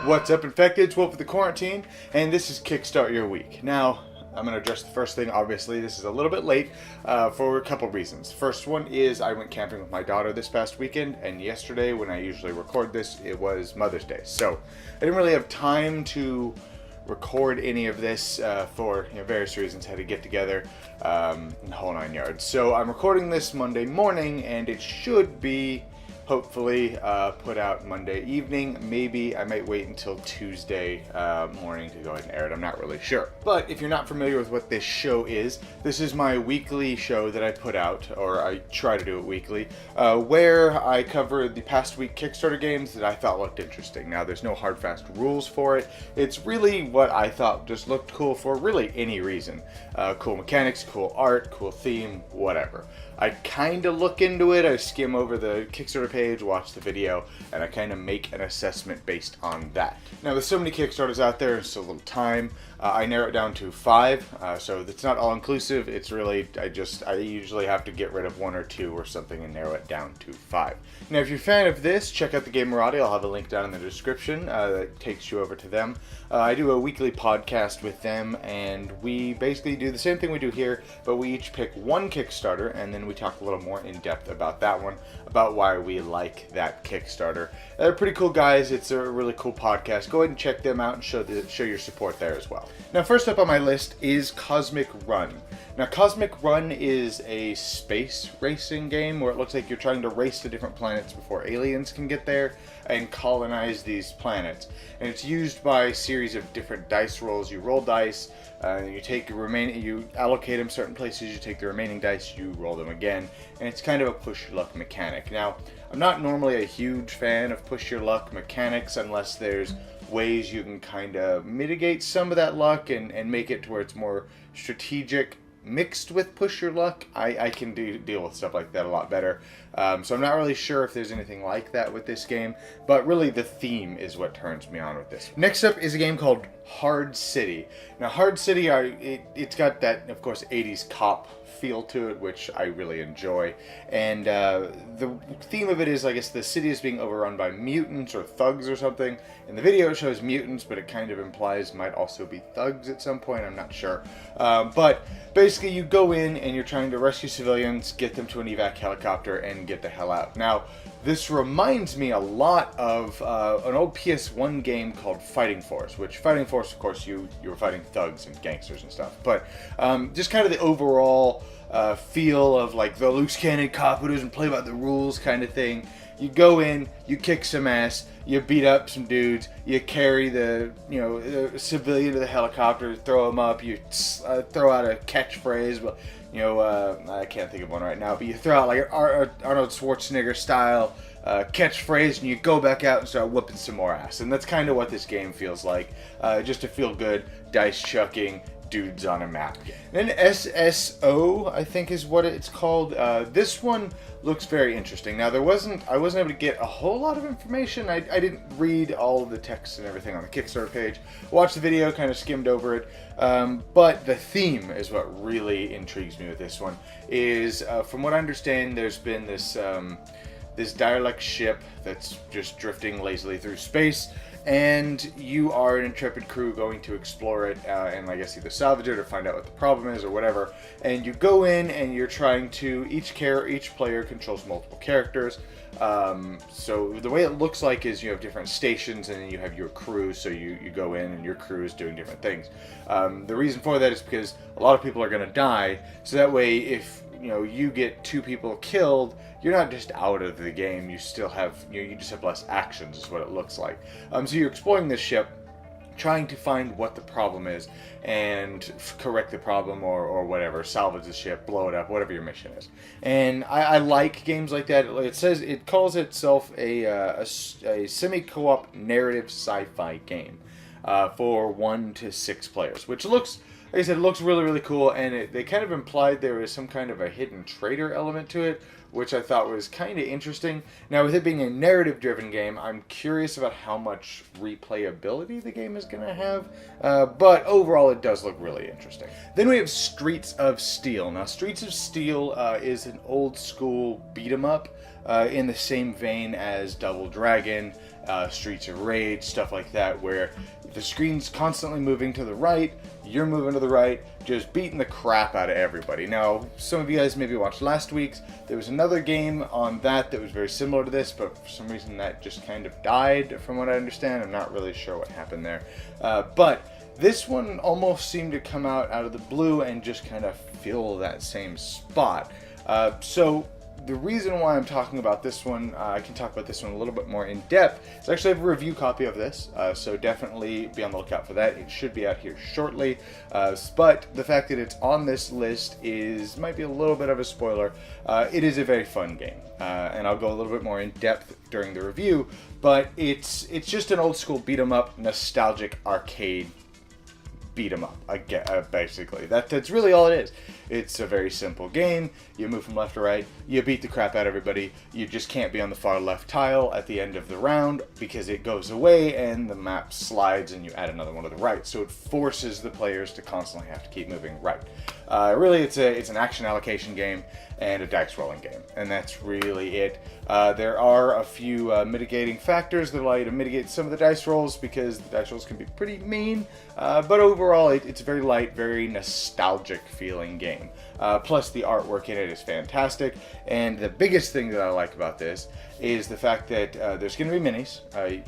What's up, Infected? It's Wolf of the Quarantine, and this is Kickstart Your Week. Now, I'm going to address the first thing. Obviously, this is a little bit late for a couple reasons. First one is I went camping with my daughter this past weekend, and yesterday, when I usually record this, it was Mother's Day. So, I didn't really have time to record any of this for various reasons. Had to get together, and the whole 9 yards. So, I'm recording this Monday morning, and it should be hopefully put out Monday evening. Maybe I might wait until Tuesday morning to go ahead and air it. I'm not really sure. But if you're not familiar with what this show is, this is my weekly show that I put out, or I try to do it weekly, where I cover the past week Kickstarter games that I thought looked interesting. Now, there's no hard, fast rules for it. It's really what I thought just looked cool for really any reason. Cool mechanics, cool art, cool theme, whatever. I kind of look into it, I skim over the Kickstarter page, watch the video, and I kind of make an assessment based on that. Now, with so many Kickstarters out there and so little time, I narrow it down to 5, so it's not all-inclusive. It's really, I usually have to get rid of 1 or 2 or something and narrow it down to 5. Now, if you're a fan of this, check out the Gamerati. I'll have a link down in the description that takes you over to them. I do a weekly podcast with them, and we basically do the same thing we do here, but we each pick one Kickstarter, and then we talk a little more in depth about that one, about why we like that Kickstarter. They're pretty cool guys. It's a really cool podcast. Go ahead and check them out and show your support there as well. Now, first up on my list is Cosmic Run. Now, Cosmic Run is a space racing game where it looks like you're trying to race to different planets before aliens can get there and colonize these planets. And it's used by a series of different dice rolls. You roll dice, you take your you allocate them certain places, you take the remaining dice, you roll them again, and it's kind of a push your luck mechanic. Now, I'm not normally a huge fan of push your luck mechanics unless there's ways you can kind of mitigate some of that luck and make it to where it's more strategic mixed with push your luck. I can deal with stuff like that a lot better. So I'm not really sure if there's anything like that with this game, but really the theme is what turns me on with this. Next up is a game called Hard City. Now, Hard City, it's got that, of course, 80s cop feel to it, which I really enjoy. And the theme of it is, I guess, the city is being overrun by mutants or thugs or something. In the video it shows mutants, but it kind of implies might also be thugs at some point. I'm not sure. But basically you go in and you're trying to rescue civilians, get them to an evac helicopter, and get the hell out. Now, this reminds me a lot of an old PS1 game called Fighting Force, which Fighting Force, of course, you were fighting thugs and gangsters and stuff. But just kind of the overall feel of like the loose cannon cop who doesn't play by the rules kind of thing. You go in, you kick some ass, you beat up some dudes, you carry the civilian to the helicopter, throw him up, you throw out a catchphrase, but I can't think of one right now, but you throw out like an Arnold Schwarzenegger style catchphrase, and you go back out and start whooping some more ass. And that's kind of what this game feels like. Just a feel good, dice chucking, dudes on a map. And then SSO, I think is what it's called. This one looks very interesting. Now, I wasn't able to get a whole lot of information. I didn't read all of the text and everything on the Kickstarter page. Watched the video, kind of skimmed over it. But the theme is what really intrigues me with this one. Is from what I understand, there's been this derelict ship that's just drifting lazily through space, and you are an intrepid crew going to explore it and I guess either salvage it or find out what the problem is or whatever. And you go in and you're trying to, each player controls multiple characters. So the way it looks like is you have different stations and then you have your crew, so you go in and your crew is doing different things. The reason for that is because a lot of people are going to die, so that way if you get 2 people killed, you're not just out of the game. You still have, you just have less actions, is what it looks like. So you're exploring this ship, trying to find what the problem is, and correct the problem or whatever, salvage the ship, blow it up, whatever your mission is. And I like games like that. It calls itself a semi-co-op narrative sci-fi game for 1 to 6 players, which looks, like I said, it looks really, really cool, and they kind of implied there was some kind of a hidden traitor element to it, which I thought was kind of interesting. Now, with it being a narrative-driven game, I'm curious about how much replayability the game is going to have, but overall it does look really interesting. Then we have Streets of Steel. Now, Streets of Steel is an old-school beat-em-up in the same vein as Double Dragon, Streets of Rage, stuff like that, where the screen's constantly moving to the right, you're moving to the right, just beating the crap out of everybody. Now, some of you guys maybe watched last week's. There was another game on that was very similar to this, but for some reason that just kind of died, from what I understand. I'm not really sure what happened there. But this one almost seemed to come out of the blue and just kind of fill that same spot. So the reason why I'm talking about this one, I can talk about this one a little bit more in depth, is actually I have a review copy of this, so definitely be on the lookout for that. It should be out here shortly, but the fact that it's on this list might be a little bit of a spoiler. It is a very fun game, and I'll go a little bit more in depth during the review, but it's just an old school beat 'em up, nostalgic arcade beat 'em up, basically. That's really all it is. It's a very simple game. You move from left to right, you beat the crap out of everybody. You just can't be on the far left tile at the end of the round because it goes away and the map slides and you add another one to the right. So it forces the players to constantly have to keep moving right. Really, it's an action allocation game and a dice rolling game, and that's really it. There are a few mitigating factors that allow you to mitigate some of the dice rolls because the dice rolls can be pretty mean, but overall it's a very light, very nostalgic feeling game. Plus the artwork in it is fantastic, and the biggest thing that I like about this is the fact that there's going to be minis,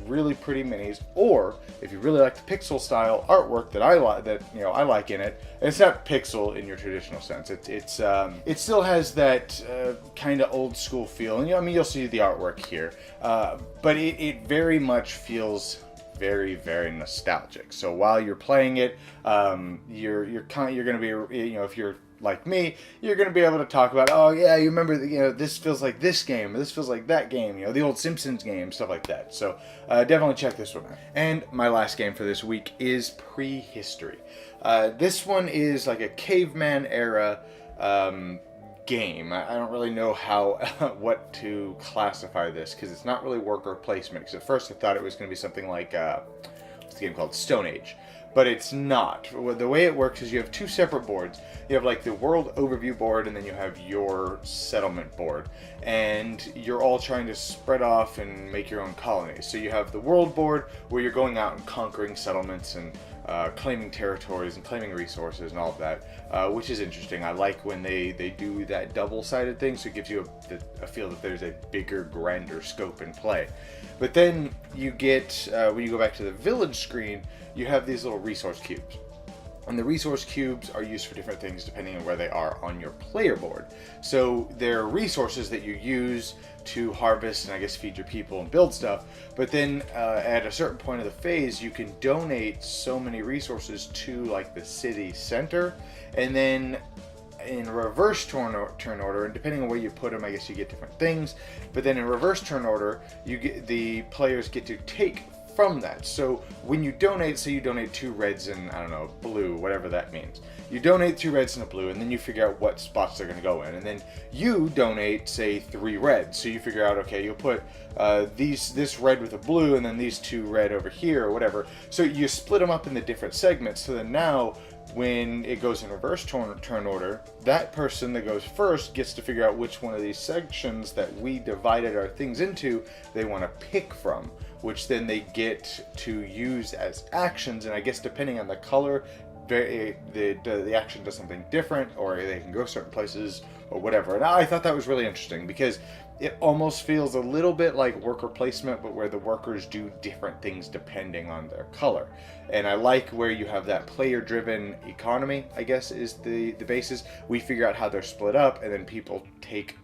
really pretty minis, or if you really like the pixel style artwork that I like in it, and it's not pixel in your traditional sense. It still has that kind of old school feel, and you'll see the artwork here, but it very much feels very, very nostalgic. So while you're playing it, you're going to be, if you're like me, you're going to be able to talk about, oh yeah, you remember, this feels like this game, or this feels like that game, the old Simpsons game, stuff like that. So definitely check this one out. And my last game for this week is Prehistory. This one is like a caveman era game. I don't really know what to classify this, because it's not really worker placement, because at first I thought it was going to be something like what's the game called, Stone Age, but it's not. The way it works is you have two separate boards. You have like the world overview board, and then you have your settlement board, and you're all trying to spread off and make your own colonies. So you have the world board where you're going out and conquering settlements and claiming territories and claiming resources and all of that, which is interesting. I like when they do that double-sided thing, so it gives you a feel that there's a bigger, grander scope in play. But then you get, when you go back to the village screen, you have these little resource cubes. And the resource cubes are used for different things depending on where they are on your player board. So they're resources that you use to harvest and I guess feed your people and build stuff. But then at a certain point of the phase, you can donate so many resources to like the city center, and then in reverse turn order, and depending on where you put them, I guess you get different things. But then in reverse turn order, the players get to take from that. So when you donate, say you donate 2 reds and, I don't know, blue, whatever that means. You donate 2 reds and a blue, and then you figure out what spots they're going to go in. And then you donate, say, 3 reds. So you figure out, okay, you'll put this red with a blue, and then these 2 red over here, or whatever. So you split them up into different segments. So then now, when it goes in reverse turn order, that person that goes first gets to figure out which one of these sections that we divided our things into they want to pick from, which then they get to use as actions. And I guess depending on the color, the action does something different, or they can go certain places or whatever. And I thought that was really interesting because it almost feels a little bit like worker placement, but where the workers do different things depending on their color. And I like where you have that player-driven economy, I guess, is the basis. We figure out how they're split up, and then people take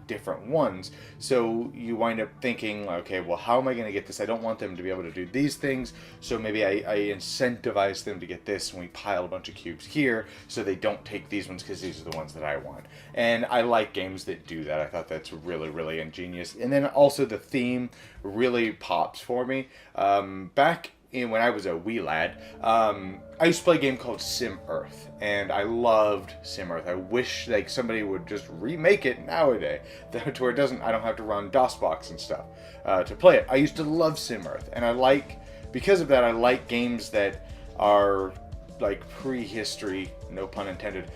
different ones. So you wind up thinking, okay, well, how am I going to get this? I don't want them to be able to do these things, so maybe I incentivize them to get this, and we pile a bunch of cubes here so they don't take these ones because these are the ones that I want. And I like games that do that. I thought that's really, really ingenious. And then also the theme really pops for me. Back when I was a wee lad, I used to play a game called Sim Earth, and I loved Sim Earth. I wish like somebody would just remake it nowadays, to where I don't have to run DOSBox and stuff to play it. I used to love Sim Earth, and because of that, I like games that are like prehistory, no pun intended,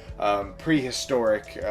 prehistoric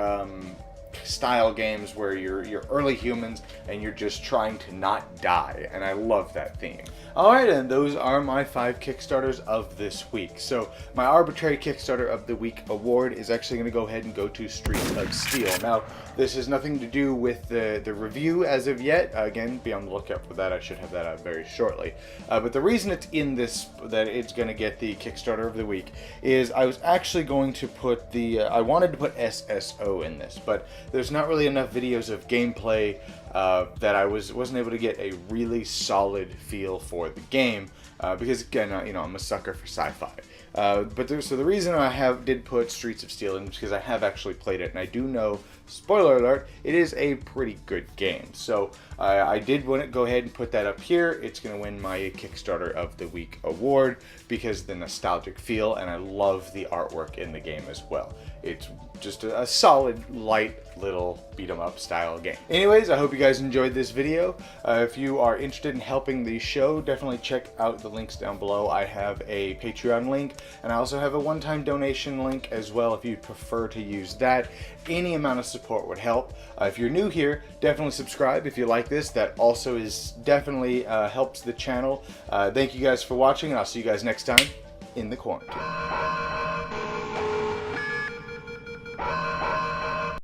style games where you're early humans and you're just trying to not die, and I love that theme. Alright, and those are my 5 Kickstarters of this week. So my arbitrary Kickstarter of the week award is actually going to go ahead and go to Streets of Steel. Now, this has nothing to do with the review as of yet. Again, be on the lookout for that. I should have that out very shortly. But the reason it's in this, that it's going to get the Kickstarter of the week, is I was actually going to put I wanted to put SSO in this, but there's not really enough videos of gameplay that I wasn't able to get a really solid feel for the game, because again, I'm a sucker for sci-fi. So the reason I did put Streets of Steel in is because I have actually played it, and I do know, spoiler alert, it is a pretty good game. So I did want to go ahead and put that up here. It's going to win my Kickstarter of the Week award because of the nostalgic feel, and I love the artwork in the game as well. It's just a solid, light little beat-em-up style game. Anyways, I hope you guys enjoyed this video. If you are interested in helping the show, definitely check out the links down below. I have a Patreon link, and I also have a one-time donation link as well if you'd prefer to use that. Any amount of support would help. If you're new here, definitely subscribe if you like this. That also definitely helps the channel. Thank you guys for watching, and I'll see you guys next time in the quarantine.